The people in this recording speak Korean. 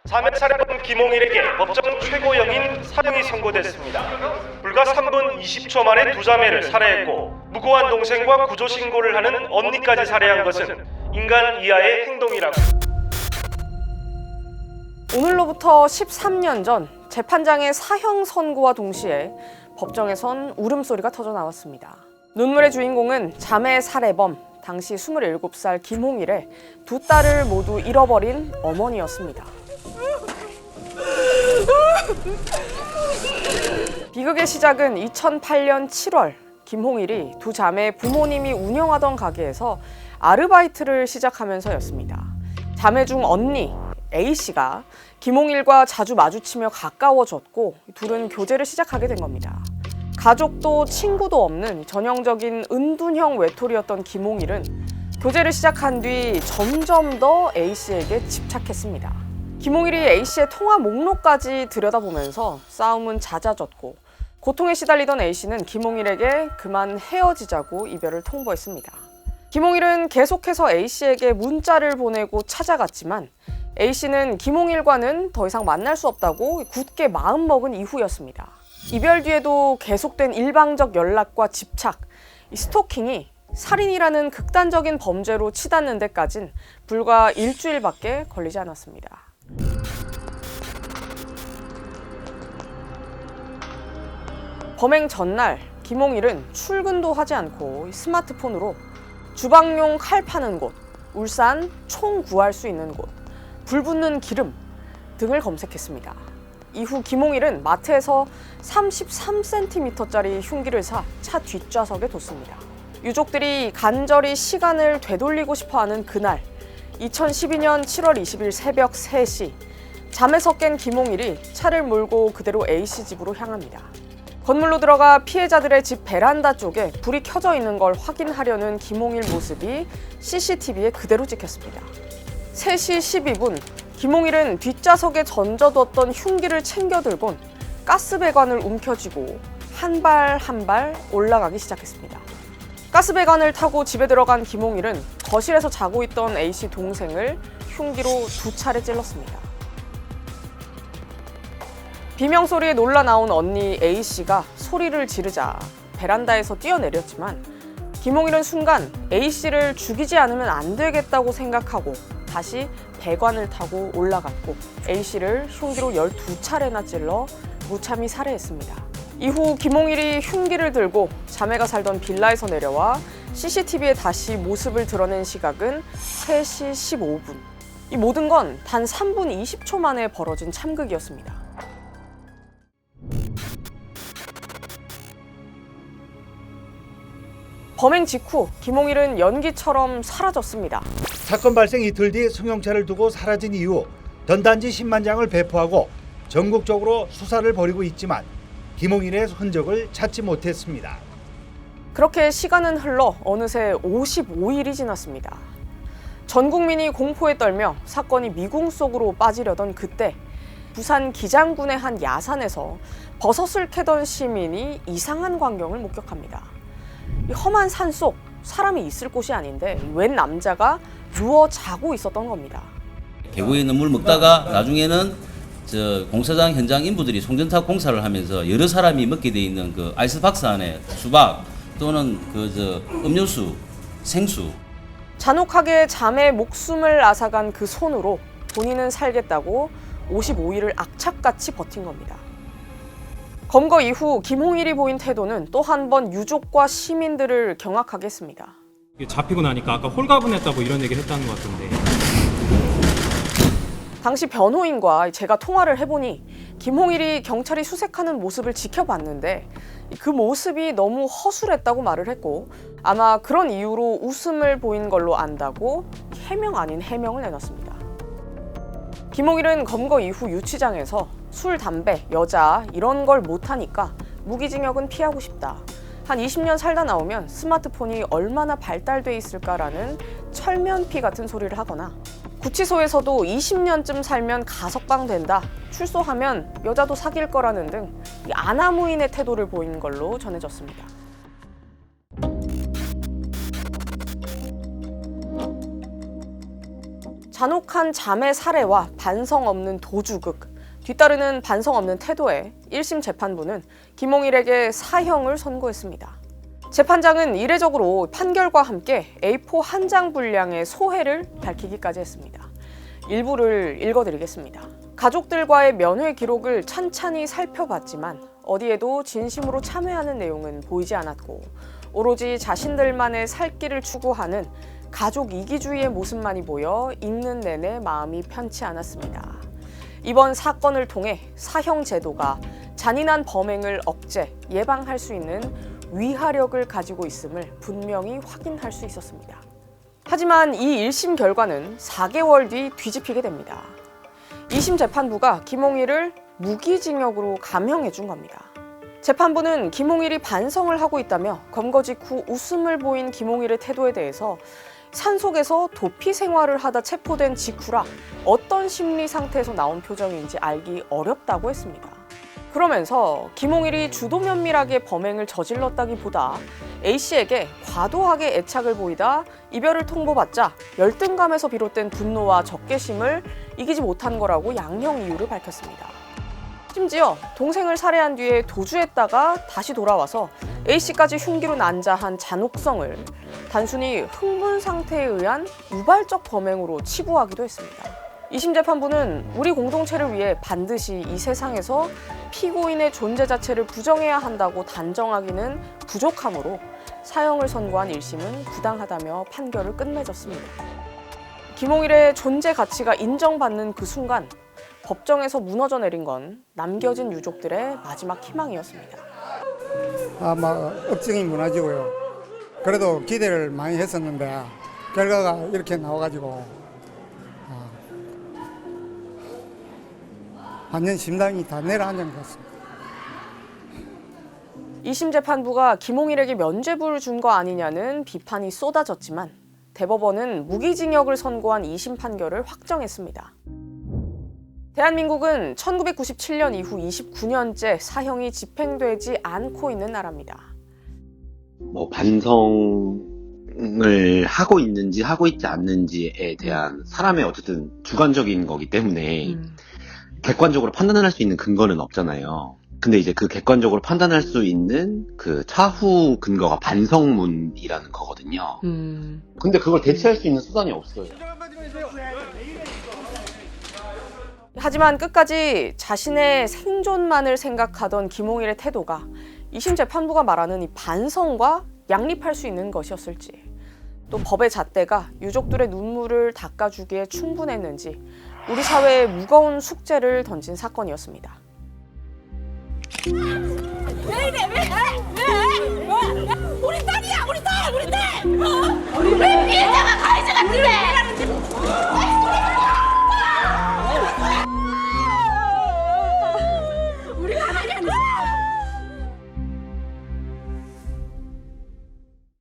자매 살해범 김홍일에게 법정 최고형인 사형이 선고됐습니다. 불과 3분 20초 만에 두 자매를 살해했고 무고한 동생과 구조 신고를 하는 언니까지 살해한 것은 인간 이하의 행동이라고. 오늘로부터 13년 전 재판장의 사형 선고와 동시에 법정에선 울음소리가 터져 나왔습니다. 눈물의 주인공은 자매 살해범, 당시 27살 김홍일의 두 딸을 모두 잃어버린 어머니였습니다. 비극의 시작은 2008년 7월 김홍일이 두 자매의 부모님이 운영하던 가게에서 아르바이트를 시작하면서였습니다. 자매 중 언니 A씨가 김홍일과 자주 마주치며 가까워졌고 둘은 교제를 시작하게 된 겁니다. 가족도 친구도 없는 전형적인 은둔형 외톨이였던 김홍일은 교제를 시작한 뒤 점점 더 A씨에게 집착했습니다. 김홍일이 A씨의 통화 목록까지 들여다보면서 싸움은 잦아졌고 고통에 시달리던 A씨는 김홍일에게 그만 헤어지자고 이별을 통보했습니다. 김홍일은 계속해서 A씨에게 문자를 보내고 찾아갔지만 A씨는 김홍일과는 더 이상 만날 수 없다고 굳게 마음먹은 이후였습니다. 이별 뒤에도 계속된 일방적 연락과 집착, 스토킹이 살인이라는 극단적인 범죄로 치닫는 데까진 불과 일주일밖에 걸리지 않았습니다. 범행 전날 김홍일은 출근도 하지 않고 스마트폰으로 주방용 칼 파는 곳, 울산 총 구할 수 있는 곳, 불 붙는 기름 등을 검색했습니다. 이후 김홍일은 마트에서 33cm짜리 흉기를 사 차 뒷좌석에 뒀습니다. 유족들이 간절히 시간을 되돌리고 싶어하는 그날 2012년 7월 20일 새벽 3시 잠에서 깬 김홍일이 차를 몰고 그대로 A씨 집으로 향합니다. 건물로 들어가 피해자들의 집 베란다 쪽에 불이 켜져 있는 걸 확인하려는 김홍일 모습이 CCTV에 그대로 찍혔습니다. 3시 12분 김홍일은 뒷좌석에 던져뒀던 흉기를 챙겨들곤 가스배관을 움켜쥐고 한 발 한 발 올라가기 시작했습니다. 가스배관을 타고 집에 들어간 김홍일은 거실에서 자고 있던 A씨 동생을 흉기로 2차례 찔렀습니다. 비명소리에 놀라 나온 언니 A씨가 소리를 지르자 베란다에서 뛰어내렸지만 김홍일은 순간 A씨를 죽이지 않으면 안 되겠다고 생각하고 다시 배관을 타고 올라갔고 A씨를 흉기로 12차례나 찔러 무참히 살해했습니다. 이후 김홍일이 흉기를 들고 자매가 살던 빌라에서 내려와 CCTV에 다시 모습을 드러낸 시각은 3시 15분. 이 모든 건 단 3분 20초 만에 벌어진 참극이었습니다. 범행 직후 김홍일은 연기처럼 사라졌습니다. 사건 발생 이틀 뒤 승용차를 두고 사라진 이후 전단지 10만 장을 배포하고 전국적으로 수사를 벌이고 있지만 김홍일의 흔적을 찾지 못했습니다. 그렇게 시간은 흘러 어느새 55일이 지났습니다. 전 국민이 공포에 떨며 사건이 미궁 속으로 빠지려던 그때 부산 기장군의 한 야산에서 버섯을 캐던 시민이 이상한 광경을 목격합니다. 이 험한 산속 사람이 있을 곳이 아닌데 웬 남자가 누워 자고 있었던 겁니다. 계곡에 있는 물 먹다가 나중에는 공사장 현장 인부들이 송전탑 공사를 하면서 여러 사람이 먹게 돼 있는 그 아이스박스 안에 수박 또는 음료수, 생수. 잔혹하게 자매의 목숨을 앗아간 그 손으로 본인은 살겠다고 55일을 악착같이 버틴 겁니다. 검거 이후 김홍일이 보인 태도는 또 한 번 유족과 시민들을 경악하게 했습니다. 잡히고 나니까 아까 홀가분했다고 이런 얘기를 했다는 것 같던데. 당시 변호인과 제가 통화를 해보니 김홍일이 경찰이 수색하는 모습을 지켜봤는데 그 모습이 너무 허술했다고 말을 했고 아마 그런 이유로 웃음을 보인 걸로 안다고 해명 아닌 해명을 내놨습니다. 김홍일은 검거 이후 유치장에서 술, 담배, 여자 이런 걸 못하니까 무기징역은 피하고 싶다. 한 20년 살다 나오면 스마트폰이 얼마나 발달돼 있을까라는 철면피 같은 소리를 하거나 구치소에서도 20년쯤 살면 가석방 된다. 출소하면 여자도 사귈 거라는 등 아나무인의 태도를 보인 걸로 전해졌습니다. 잔혹한 자매 살해와 반성 없는 도주극, 뒤따르는 반성 없는 태도에 1심 재판부는 김홍일에게 사형을 선고했습니다. 재판장은 이례적으로 판결과 함께 A4 한 장 분량의 소회를 밝히기까지 했습니다. 일부를 읽어드리겠습니다. 가족들과의 면회 기록을 찬찬히 살펴봤지만 어디에도 진심으로 참회하는 내용은 보이지 않았고 오로지 자신들만의 살 길을 추구하는 가족 이기주의의 모습만이 보여 읽는 내내 마음이 편치 않았습니다. 이번 사건을 통해 사형 제도가 잔인한 범행을 억제, 예방할 수 있는 위화력을 가지고 있음을 분명히 확인할 수 있었습니다. 하지만 이 1심 결과는 4개월 뒤 뒤집히게 됩니다. 2심 재판부가 김홍일을 무기징역으로 감형해 준 겁니다. 재판부는 김홍일이 반성을 하고 있다며 검거 직후 웃음을 보인 김홍일의 태도에 대해서 산속에서 도피 생활을 하다 체포된 직후라 어떤 심리 상태에서 나온 표정인지 알기 어렵다고 했습니다. 그러면서 김홍일이 주도 면밀하게 범행을 저질렀다기보다 A씨에게 과도하게 애착을 보이다 이별을 통보받자 열등감에서 비롯된 분노와 적개심을 이기지 못한 거라고 양형 이유를 밝혔습니다. 심지어 동생을 살해한 뒤에 도주했다가 다시 돌아와서 A씨까지 흉기로 난자한 잔혹성을 단순히 흥분 상태에 의한 우발적 범행으로 치부하기도 했습니다. 2심 재판부는 우리 공동체를 위해 반드시 이 세상에서 피고인의 존재 자체를 부정해야 한다고 단정하기는 부족하므로 사형을 선고한 1심은 부당하다며 판결을 끝맺었습니다. 김홍일의 존재 가치가 인정받는 그 순간 법정에서 무너져 내린 건 남겨진 유족들의 마지막 희망이었습니다. 아마 억증이 무너지고요. 그래도 기대를 많이 했었는데 결과가 이렇게 나와가지고 완전 심장이 다 내려앉은 것 같습니다. 2심 재판부가 김홍일에게 면죄부를 준 거 아니냐는 비판이 쏟아졌지만 대법원은 무기징역을 선고한 2심 판결을 확정했습니다. 대한민국은 1997년 이후 29년째 사형이 집행되지 않고 있는 나라입니다. 뭐 반성을 하고 있는지 하고 있지 않는지에 대한 사람의 어쨌든 주관적인 거기 때문에 객관적으로 판단할 수 있는 근거는 없잖아요. 근데 이제 그 객관적으로 판단할 수 있는 그 차후 근거가 반성문이라는 거거든요. 근데 그걸 대체할 수 있는 수단이 없어요. 하지만 끝까지 자신의 생존만을 생각하던 김홍일의 태도가 2심 재판부가 말하는 이 반성과 양립할 수 있는 것이었을지, 또 법의 잣대가 유족들의 눈물을 닦아주기에 충분했는지 우리 사회에 무거운 숙제를 던진 사건이었습니다. 왜 이래? 왜? 우리 딸이야, 우리 딸! 왜 피해자가